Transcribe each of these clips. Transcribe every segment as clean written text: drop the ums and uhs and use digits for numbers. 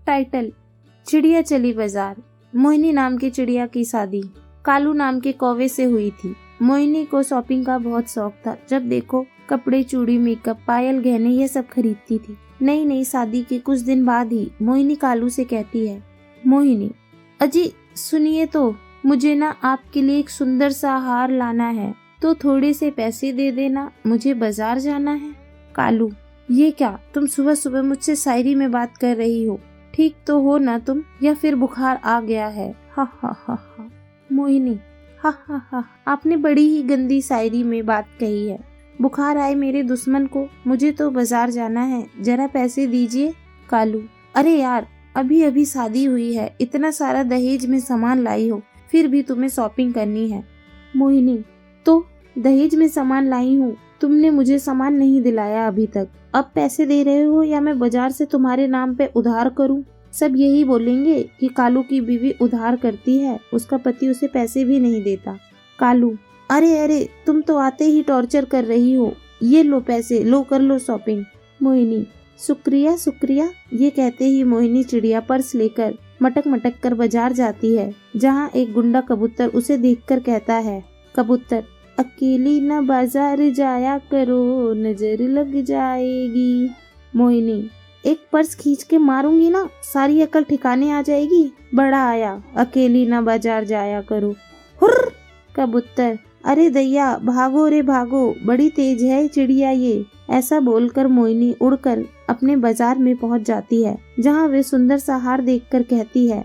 Title, चिड़िया चली बाजार। मोहिनी नाम की चिड़िया की शादी कालू नाम के कौवे से हुई थी। मोहिनी को शॉपिंग का बहुत शौक था। जब देखो कपड़े, चूड़ी, मेकअप, पायल, गहने ये सब खरीदती थी। नई नई शादी के कुछ दिन बाद ही मोहिनी कालू से कहती है, मोहिनी अजी सुनिए तो, मुझे ना आपके लिए एक सुंदर सा हार लाना है, तो थोड़े से पैसे दे देना, मुझे बाजार जाना है। कालू, ये क्या तुम सुबह सुबह मुझसे शायरी में बात कर रही हो? ठीक तो हो ना तुम, या फिर बुखार आ गया है? हा हा हा हा। मोहिनी, हा हा हा, आपने बड़ी ही गंदी शायरी में बात कही है। बुखार आए मेरे दुश्मन को, मुझे तो बाजार जाना है, जरा पैसे दीजिए। कालू, अरे यार अभी अभी शादी हुई है, इतना सारा दहेज में सामान लाई हो, फिर भी तुम्हें शॉपिंग करनी है। मोहिनी, तो दहेज में सामान लाई हूँ, तुमने मुझे सामान नहीं दिलाया अभी तक, अब पैसे दे रहे हो या मैं बाजार से तुम्हारे नाम पे उधार करूँ? सब यही बोलेंगे कि कालू की बीवी उधार करती है, उसका पति उसे पैसे भी नहीं देता। कालू, अरे अरे तुम तो आते ही टॉर्चर कर रही हो, ये लो पैसे, लो कर लो शॉपिंग। मोहिनी, शुक्रिया शुक्रिया। ये कहते ही मोहिनी चिड़िया पर्स लेकर मटक मटक कर बाजार जाती है, जहाँ एक गुंडा कबूतर उसे देखकर कहता है, कबूतर अकेली न बाजार जाया करो, नजर लग जाएगी। मोहिनी, एक पर्स खींच के मारूंगी ना, सारी अकल ठिकाने आ जाएगी। बड़ा आया, अकेली न बाजार जाया करो। हुर्र। कबूतर, अरे दैया भागो रे भागो, बड़ी तेज है चिड़िया ये। ऐसा बोलकर मोहिनी उड़कर अपने बाजार में पहुंच जाती है, जहां वे सुंदर सा हार देखकर कहती है,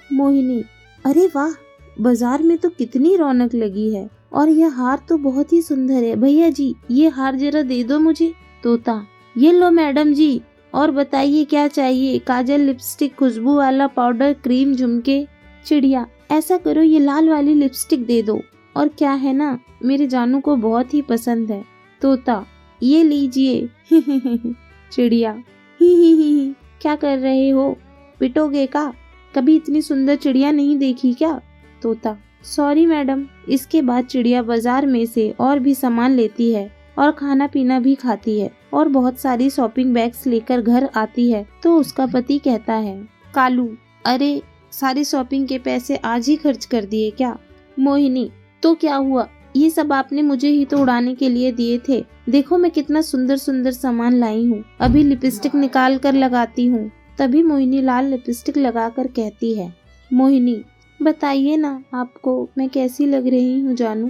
मोहिनी अरे वाह, बाजार में तो कितनी रौनक लगी है, और यह हार तो बहुत ही सुंदर है। भैया जी ये हार जरा दे दो मुझे। तोता, ये लो मैडम जी, और बताइए क्या चाहिए? काजल, लिपस्टिक, खुशबू वाला पाउडर, क्रीम, झुमके। चिड़िया, ऐसा करो ये लाल वाली लिपस्टिक दे दो, और क्या है ना, मेरे जानू को बहुत ही पसंद है। तोता, ये लीजिए। चिड़िया, ही, क्या कर रहे हो, पिटोगे का? कभी इतनी सुंदर चिड़िया नहीं देखी क्या? तोता, सॉरी मैडम। इसके बाद चिड़िया बाजार में से और भी सामान लेती है, और खाना पीना भी खाती है, और बहुत सारी शॉपिंग बैग्स लेकर घर आती है। तो उसका पति कहता है, कालू अरे सारी शॉपिंग के पैसे आज ही खर्च कर दिए क्या? मोहिनी, तो क्या हुआ, ये सब आपने मुझे ही तो उड़ाने के लिए दिए थे। देखो मैं कितना सुंदर सुंदर सामान लाई हूँ, अभी लिपस्टिक निकाल कर लगाती हूँ। तभी मोहिनी लाल लिपस्टिक लगाकर कहती है, मोहिनी बताइए ना आपको मैं कैसी लग रही हूँ जानू?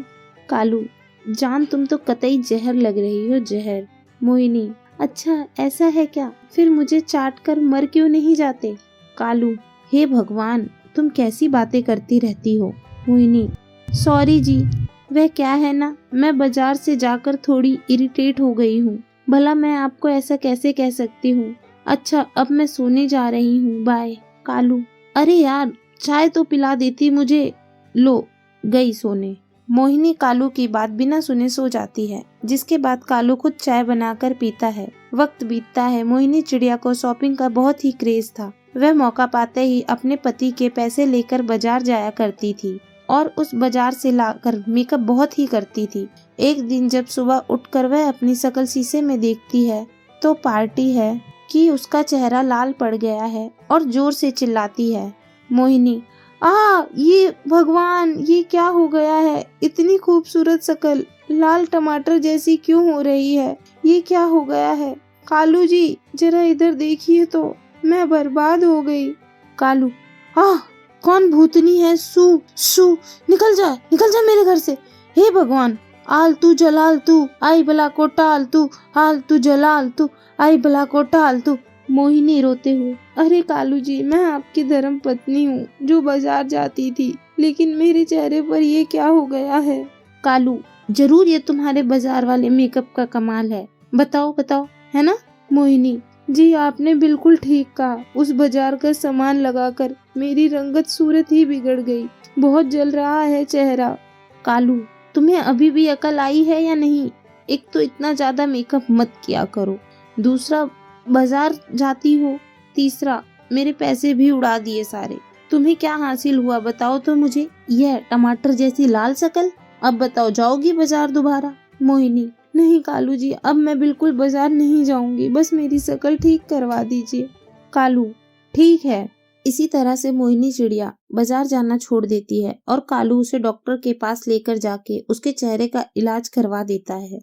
कालू, जान तुम तो कतई जहर लग रही हो, जहर। मोहिनी, अच्छा ऐसा है क्या, फिर मुझे चाट कर मर क्यों नहीं जाते? कालू, हे भगवान तुम कैसी बातें करती रहती हो। मोहिनी, सॉरी जी, वह क्या है ना, मैं बाजार से जाकर थोड़ी इरिटेट हो गई हूँ। भला मैं आपको ऐसा कैसे कह सकती हूँ। अच्छा अब मैं सोने जा रही हूँ, बाय। कालू, अरे यार चाय तो पिला देती मुझे। लो गई सोने। मोहिनी कालू की बात बिना सुने सो जाती है, जिसके बाद कालू खुद चाय बनाकर पीता है। वक्त बीतता है। मोहिनी चिड़िया को शॉपिंग का बहुत ही क्रेज था। वह मौका पाते ही अपने पति के पैसे लेकर बाजार जाया करती थी, और उस बाजार से लाकर मेकअप बहुत ही करती थी। एक दिन जब सुबह उठकर वह अपनी शक्ल शीशे में देखती है, तो पार्टी है कि उसका चेहरा लाल पड़ गया है, और जोर से चिल्लाती है, मोहिनी ये भगवान, ये क्या हो गया है? इतनी खूबसूरत शक्ल लाल टमाटर जैसी क्यों हो रही है? ये क्या हो गया है? कालू जी जरा इधर देखिए तो, मैं बर्बाद हो गई। कालू, कौन भूतनी है? सू सू, निकल जा मेरे घर से। हे भगवान, आलतू जलालतू आई भला को टालतू, आलतू जलालतू आई भला को टालतू। मोहिनी रोते हुए, अरे कालू जी मैं आपकी धर्म पत्नी हूँ जो बाजार जाती थी, लेकिन मेरे चेहरे पर ये क्या हो गया है? कालू, जरूर ये तुम्हारे बाजार वाले मेकअप का कमाल है, बताओ है ना? मोहिनी, जी आपने बिल्कुल ठीक कहा, उस बाजार का सामान लगाकर मेरी रंगत सूरत ही बिगड़ गई, बहुत जल रहा है चेहरा। कालू, तुम्हें अभी भी अकल आई है या नहीं? एक तो इतना ज्यादा मेकअप मत किया करो, दूसरा बाजार जाती हो, तीसरा मेरे पैसे भी उड़ा दिए सारे। तुम्हें क्या हासिल हुआ बताओ तो मुझे? यह टमाटर जैसी लाल शक्ल। अब बताओ जाओगी बाजार दोबारा? मोहिनी, नहीं कालू जी, अब मैं बिल्कुल बाजार नहीं जाऊंगी, बस मेरी शक्ल ठीक करवा दीजिए। कालू, ठीक है। इसी तरह से मोहिनी चिड़िया बाजार जाना छोड़ देती है और कालू उसे डॉक्टर के पास लेकर जाके उसके चेहरे का इलाज करवा देता है।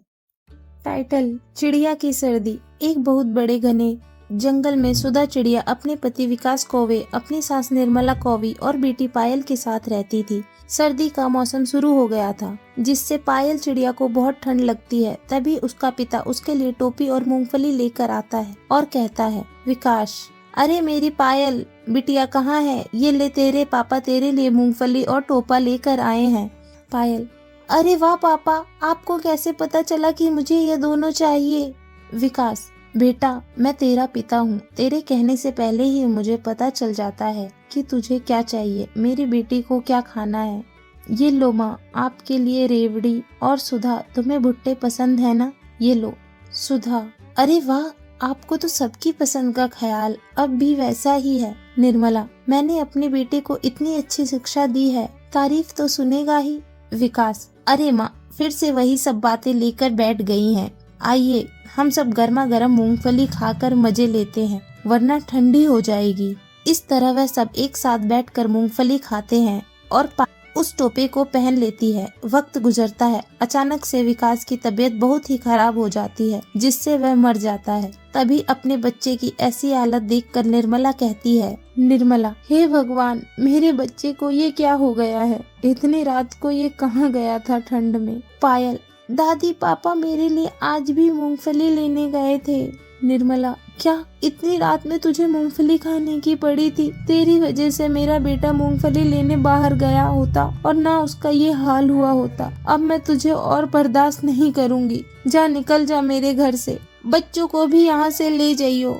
टाइटल: चिड़िया की सर्दी। एक बहुत बड़े घने जंगल में सुधा चिड़िया अपने पति विकास कौवे, अपनी सास निर्मला कौवी और बेटी पायल के साथ रहती थी। सर्दी का मौसम शुरू हो गया था, जिससे पायल चिड़िया को बहुत ठंड लगती है। तभी उसका पिता उसके लिए टोपी और मूंगफली लेकर आता है और कहता है, विकास, अरे मेरी पायल बिटिया कहाँ है? ये ले, तेरे पापा तेरे लिए मूंगफली और टोपा लेकर आए हैं। पायल: अरे वाह पापा, आपको कैसे पता चला कि मुझे ये दोनों चाहिए? विकास: बेटा, मैं तेरा पिता हूँ। तेरे कहने से पहले ही मुझे पता चल जाता है कि तुझे क्या चाहिए, मेरी बेटी को क्या खाना है। ये लो माँ, आपके लिए रेवड़ी। और सुधा, तुम्हें भुट्टे पसंद है ना? ये लो। सुधा: अरे वाह, आपको तो सबकी पसंद का ख्याल अब भी वैसा ही है। निर्मला: मैंने अपनी बेटी को इतनी अच्छी शिक्षा दी है, तारीफ तो सुनेगा ही। विकास: अरे माँ, फिर से वही सब बातें लेकर बैठ गई हैं। आइए हम सब गर्मा गर्म मूंगफली खाकर मजे लेते हैं, वरना ठंडी हो जाएगी। इस तरह वह सब एक साथ बैठकर मूंगफली खाते हैं और उस टोपे को पहन लेती है। वक्त गुजरता है। अचानक से विकास की तबीयत बहुत ही खराब हो जाती है, जिससे वह मर जाता है। तभी अपने बच्चे की ऐसी हालत देखकर निर्मला कहती है, निर्मला: हे भगवान, मेरे बच्चे को ये क्या हो गया है? इतनी रात को ये कहाँ गया था ठंड में? पायल: दादी, पापा मेरे लिए आज भी मूंगफली लेने गए थे। निर्मला: क्या इतनी रात में तुझे मूंगफली खाने की पड़ी थी? तेरी वजह से मेरा बेटा मूंगफली लेने बाहर गया होता और ना उसका ये हाल हुआ होता। अब मैं तुझे और बर्दाश्त नहीं करूंगी। जा, निकल जा मेरे घर से। बच्चों को भी यहाँ से ले जाइयो।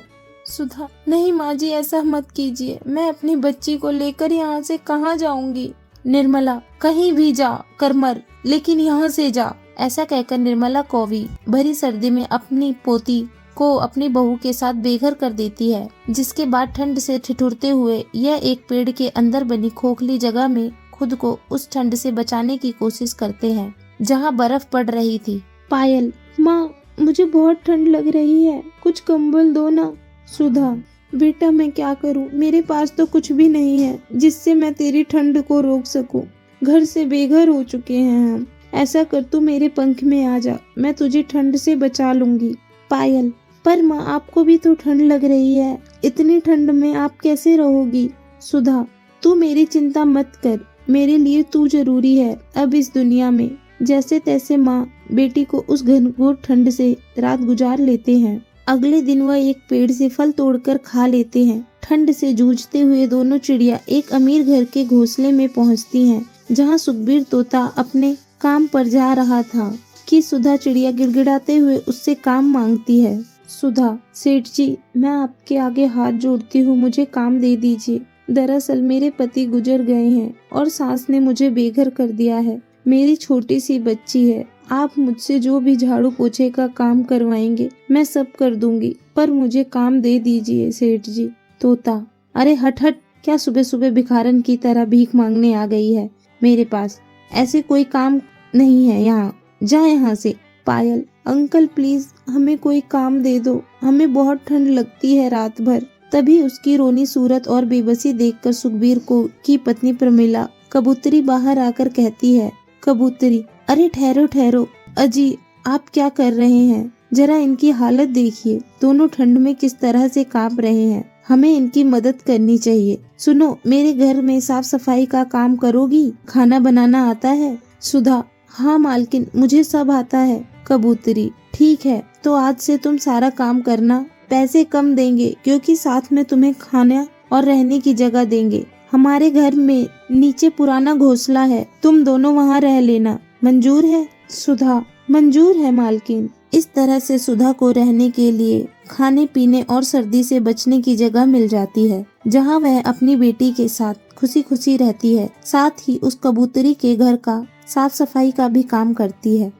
सुधा: नहीं माँ जी, ऐसा मत कीजिए। मैं अपनी बच्ची को लेकर यहाँ से कहाँ जाऊंगी? निर्मला: कहीं भी जा कर मर, लेकिन यहाँ से जा। ऐसा कहकर निर्मला कौवी भरी सर्दी में अपनी पोती को अपनी बहू के साथ बेघर कर देती है, जिसके बाद ठंड से ठिठुरते हुए यह एक पेड़ के अंदर बनी खोखली जगह में खुद को उस ठंड से बचाने की कोशिश करते हैं, जहां बर्फ पड़ रही थी। पायल: माँ, मुझे बहुत ठंड लग रही है, कुछ कंबल दो ना। सुधा: बेटा, मैं क्या करूं? मेरे पास तो कुछ भी नहीं है जिससे मैं तेरी ठंड को रोक सकूं। घर से बेघर हो चुके हैं हम। ऐसा कर, तू मेरे पंख में आ जा, मैं तुझे ठंड से बचा लूंगी। पायल: पर माँ, आपको भी तो ठंड लग रही है। इतनी ठंड में आप कैसे रहोगी? सुधा: तू मेरी चिंता मत कर, मेरे लिए तू जरूरी है अब इस दुनिया में। जैसे तैसे माँ बेटी को उस घनघोर ठंड से रात गुजार लेते हैं। अगले दिन वह एक पेड़ से फल तोड़कर खा लेते हैं। ठंड से जूझते हुए दोनों चिड़िया एक अमीर घर के घोंसले में पहुँचती हैं, जहाँ सुखबीर तोता अपने काम पर जा रहा था कि सुधा चिड़िया गिड़गिड़ाते हुए उससे काम मांगती है। सुधा: सेठ जी, मैं आपके आगे हाथ जोड़ती हूँ, मुझे काम दे दीजिए। दरअसल मेरे पति गुजर गए हैं और सास ने मुझे बेघर कर दिया है। मेरी छोटी सी बच्ची है। आप मुझसे जो भी झाड़ू पोछे का काम करवाएंगे मैं सब कर दूंगी, पर मुझे काम दे दीजिए सेठ जी। तोता: अरे हट हट, क्या सुबह सुबह भिखारन की तरह भीख मांगने आ गई है मेरे पास? ऐसे कोई काम नहीं है यहाँ, जा यहाँ से। पायल: अंकल प्लीज, हमें कोई काम दे दो, हमें बहुत ठंड लगती है रात भर। तभी उसकी रोनी सूरत और बेबसी देखकर सुखबीर को की पत्नी प्रमिला कबूतरी बाहर आकर कहती है, कबूतरी: अरे ठहरो ठहरो, अजी आप क्या कर रहे हैं? जरा इनकी हालत देखिए, दोनों ठंड में किस तरह से कांप रहे हैं। हमें इनकी मदद करनी चाहिए। सुनो, मेरे घर में साफ सफाई का काम करोगी? खाना बनाना आता है? सुधा: हाँ मालकिन, मुझे सब आता है। कबूतरी: ठीक है, तो आज से तुम सारा काम करना। पैसे कम देंगे क्योंकि साथ में तुम्हें खाना और रहने की जगह देंगे। हमारे घर में नीचे पुराना घोंसला है, तुम दोनों वहाँ रह लेना। मंजूर है? सुधा: मंजूर है मालकिन। इस तरह से सुधा को रहने के लिए, खाने पीने और सर्दी से बचने की जगह मिल जाती है, जहाँ वह अपनी बेटी के साथ खुशी खुशी रहती है। साथ ही उस कबूतरी के घर का साफ सफाई का भी काम करती है।